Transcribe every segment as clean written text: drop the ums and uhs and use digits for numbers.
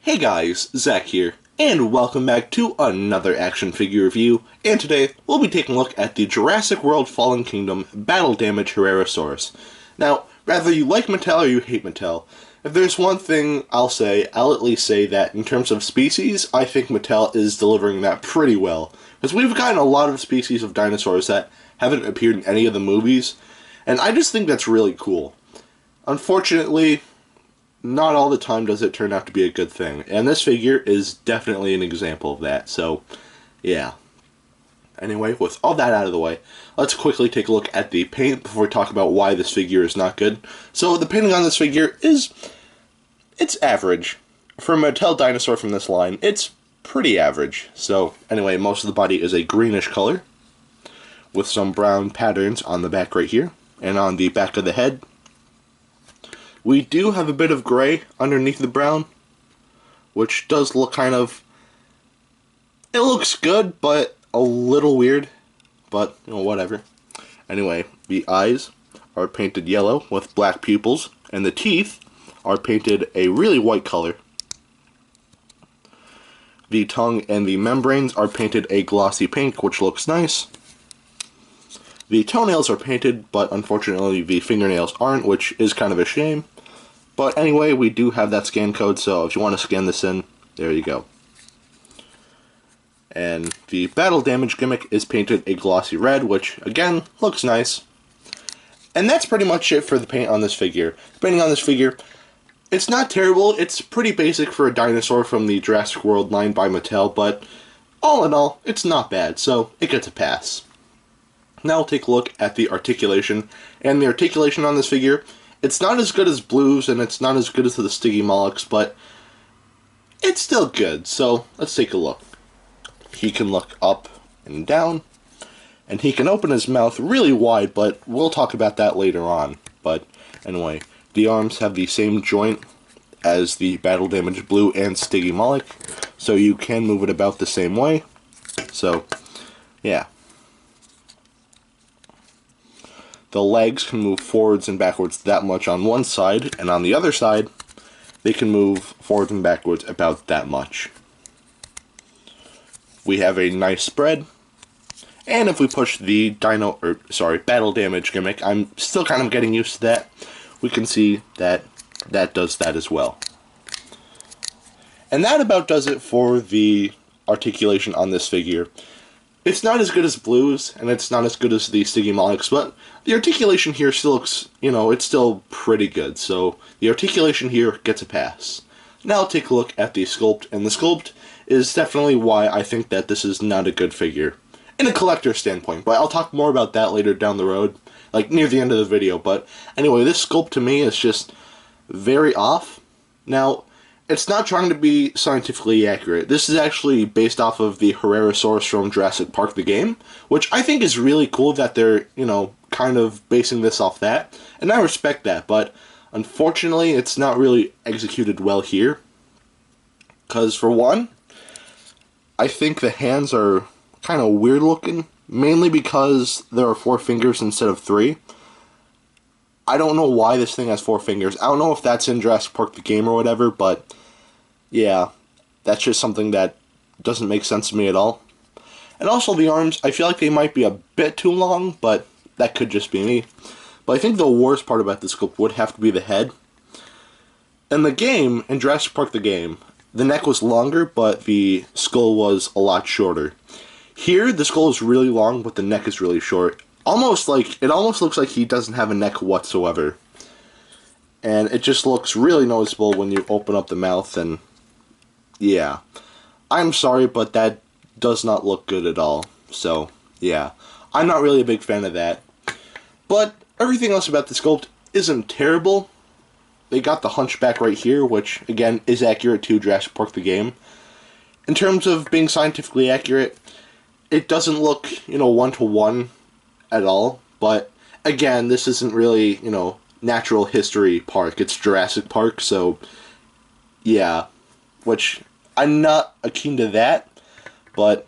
Hey guys, Zach here, and welcome back to another action figure review, and today we'll be taking a look at the Jurassic World Fallen Kingdom Battle Damage Herrerasaurus. Now, whether you like Mattel or you hate Mattel, if there's one thing I'll at least say that in terms of species, I think Mattel is delivering that pretty well. Because we've gotten a lot of species of dinosaurs that haven't appeared in any of the movies, and I just think that's really cool. Unfortunately, not all the time does it turn out to be a good thing, and this figure is definitely an example of that, so yeah. Anyway, with all that out of the way, let's quickly take a look at the paint before we talk about why this figure is not good. So the painting on this figure it's average. For a Mattel dinosaur from this line, it's pretty average. So anyway, most of the body is a greenish color, with some brown patterns on the back right here, and on the back of the head. We do have a bit of gray underneath the brown, which does look it looks good, but a little weird, but, you know, whatever. Anyway, the eyes are painted yellow with black pupils, and the teeth are painted a really white color. The tongue and the membranes are painted a glossy pink, which looks nice. The toenails are painted, but unfortunately the fingernails aren't, which is kind of a shame. But anyway, we do have that scan code, so if you want to scan this in, there you go. And the battle damage gimmick is painted a glossy red, which, again, looks nice. And that's pretty much it for the paint on this figure. The painting on this figure, it's not terrible, it's pretty basic for a dinosaur from the Jurassic World line by Mattel, but all in all, it's not bad, so it gets a pass. Now we'll take a look at the articulation, and the articulation on this figure, it's not as good as Blue's, and it's not as good as the Stygimoloch's, but it's still good, so let's take a look. He can look up and down, and he can open his mouth really wide, but we'll talk about that later on. But anyway, the arms have the same joint as the Battle Damage Blue and Stygimoloch, so you can move it about the same way. So, yeah. The legs can move forwards and backwards that much on one side, and on the other side, they can move forwards and backwards about that much. We have a nice spread, and if we push the battle damage gimmick, I'm still kind of getting used to that, we can see that that does that as well. And that about does it for the articulation on this figure. It's not as good as Blue's, and it's not as good as the Stygimoloch's, but the articulation here still looks, it's still pretty good, so the articulation here gets a pass. Now take a look at the sculpt, and the sculpt is definitely why I think that this is not a good figure, in a collector standpoint, but I'll talk more about that later down the road, like near the end of the video. But anyway, this sculpt to me is just very off. Now, it's not trying to be scientifically accurate. This is actually based off of the Herrerasaurus from Jurassic Park the game, which I think is really cool that they're, kind of basing this off that, and I respect that, but unfortunately it's not really executed well here. Because for one, I think the hands are kind of weird looking, mainly because there are 4 fingers instead of 3. I don't know why this thing has 4 fingers. I don't know if that's in Jurassic Park the game or whatever, but yeah, that's just something that doesn't make sense to me at all. And also the arms, I feel like they might be a bit too long, but that could just be me. But I think the worst part about this sculpt would have to be the head. In the game, in Jurassic Park the game, the neck was longer, but the skull was a lot shorter. Here, the skull is really long, but the neck is really short. It almost looks like he doesn't have a neck whatsoever. And it just looks really noticeable when you open up the mouth, and yeah. I'm sorry, but that does not look good at all. So, yeah. I'm not really a big fan of that. But everything else about the sculpt isn't terrible. They got the hunchback right here, which, again, is accurate to Jurassic Park the game. In terms of being scientifically accurate, it doesn't look, one-to-one at all. But, again, this isn't really, natural history park. It's Jurassic Park, so, yeah. Which, I'm not keen to that, but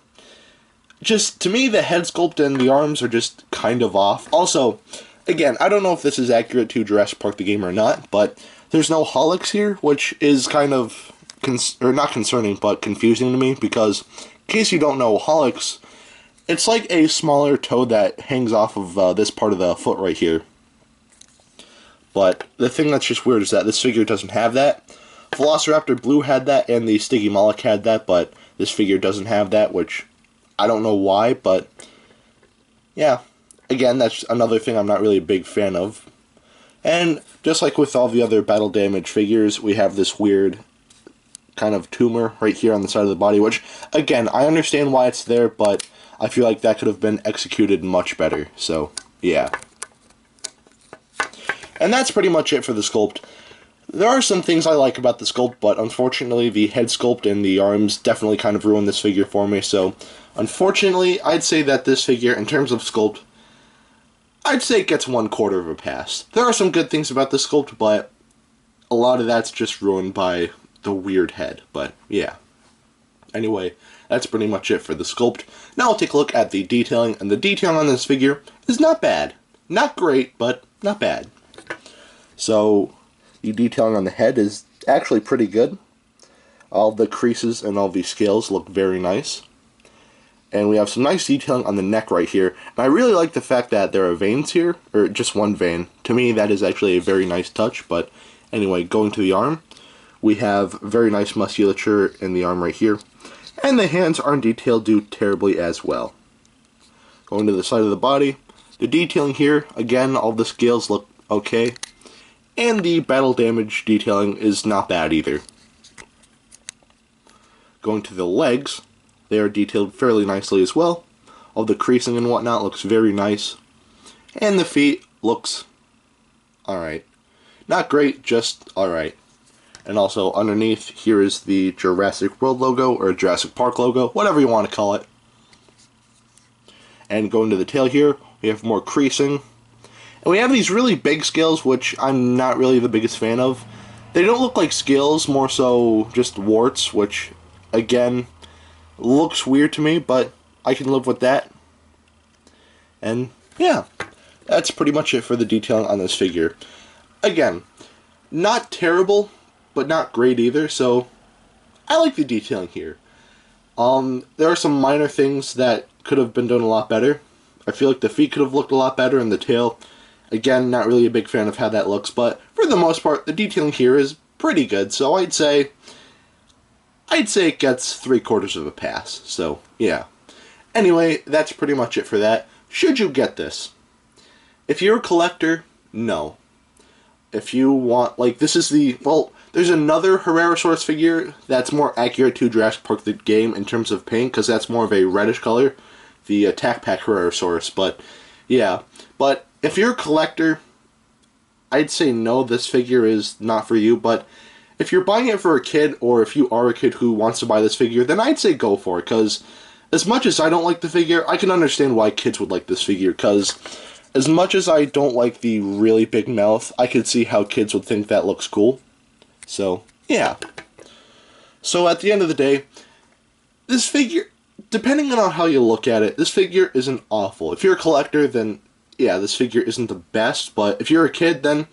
just, to me, the head sculpt and the arms are just kind of off. Also, again, I don't know if this is accurate to Jurassic Park the game or not, but there's no holics here, which is kind of not concerning, but confusing to me, because in case you don't know, hallux, it's like a smaller toe that hangs off of this part of the foot right here. But the thing that's just weird is that this figure doesn't have that. Velociraptor Blue had that, and the Stygimoloch had that, but this figure doesn't have that, which I don't know why, but yeah. Again, that's another thing I'm not really a big fan of. And just like with all the other battle damage figures, we have this weird kind of tumor right here on the side of the body, which, again, I understand why it's there, but I feel like that could have been executed much better. So, yeah. And that's pretty much it for the sculpt. There are some things I like about the sculpt, but unfortunately the head sculpt and the arms definitely kind of ruined this figure for me. So, unfortunately, I'd say that this figure, in terms of sculpt, I'd say it gets 1/4 of a pass. There are some good things about the sculpt, but a lot of that's just ruined by the weird head. But, yeah. Anyway, that's pretty much it for the sculpt. Now I'll take a look at the detailing, and the detailing on this figure is not bad. Not great, but not bad. So, the detailing on the head is actually pretty good. All the creases and all the scales look very nice. And we have some nice detailing on the neck right here. And I really like the fact that there are veins here, or just one vein. To me, that is actually a very nice touch. But anyway, going to the arm, we have very nice musculature in the arm right here. And the hands aren't detailed too terribly as well. Going to the side of the body, the detailing here, again, all the scales look okay. And the battle damage detailing is not bad either. Going to the legs, they are detailed fairly nicely as well. All the creasing and whatnot looks very nice. And the feet looks alright. Not great, just alright. And also underneath here is the Jurassic World logo, or Jurassic Park logo, whatever you want to call it. And going to the tail here, we have more creasing. And we have these really big scales, which I'm not really the biggest fan of. They don't look like scales, more so just warts, which, again, looks weird to me, but I can live with that. And, yeah, that's pretty much it for the detailing on this figure. Again, not terrible, but not great either, so I like the detailing here. There are some minor things that could have been done a lot better. I feel like the feet could have looked a lot better, and the tail. Again, not really a big fan of how that looks, but for the most part, the detailing here is pretty good, so I'd say it gets 3/4 of a pass, so yeah. Anyway, that's pretty much it for that. Should you get this? If you're a collector, no. If you want, like, this is the, well, there's another Herrerasaurus figure that's more accurate to Jurassic Park the game in terms of paint, because that's more of a reddish color, the Attack Pack Herrerasaurus, but yeah. But if you're a collector, I'd say no, this figure is not for you, but if you're buying it for a kid, or if you are a kid who wants to buy this figure, then I'd say go for it, because as much as I don't like the figure, I can understand why kids would like this figure, because as much as I don't like the really big mouth, I could see how kids would think that looks cool. So, yeah. So at the end of the day, this figure, depending on how you look at it, this figure isn't awful. If you're a collector, then yeah, this figure isn't the best, but if you're a kid, then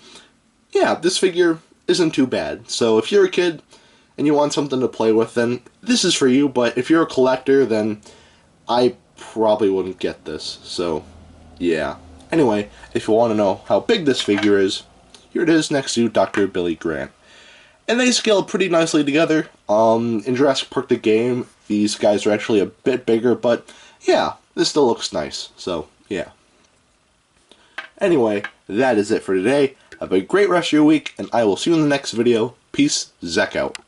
yeah, this figure isn't too bad. So if you're a kid and you want something to play with, then this is for you, but if you're a collector, then I probably wouldn't get this. So, yeah. Anyway, if you want to know how big this figure is, here it is next to Dr. Billy Grant. And they scale pretty nicely together. In Jurassic Park the game, these guys are actually a bit bigger, but yeah, this still looks nice. So, yeah. Anyway, that is it for today. Have a great rest of your week, and I will see you in the next video. Peace, Zach out.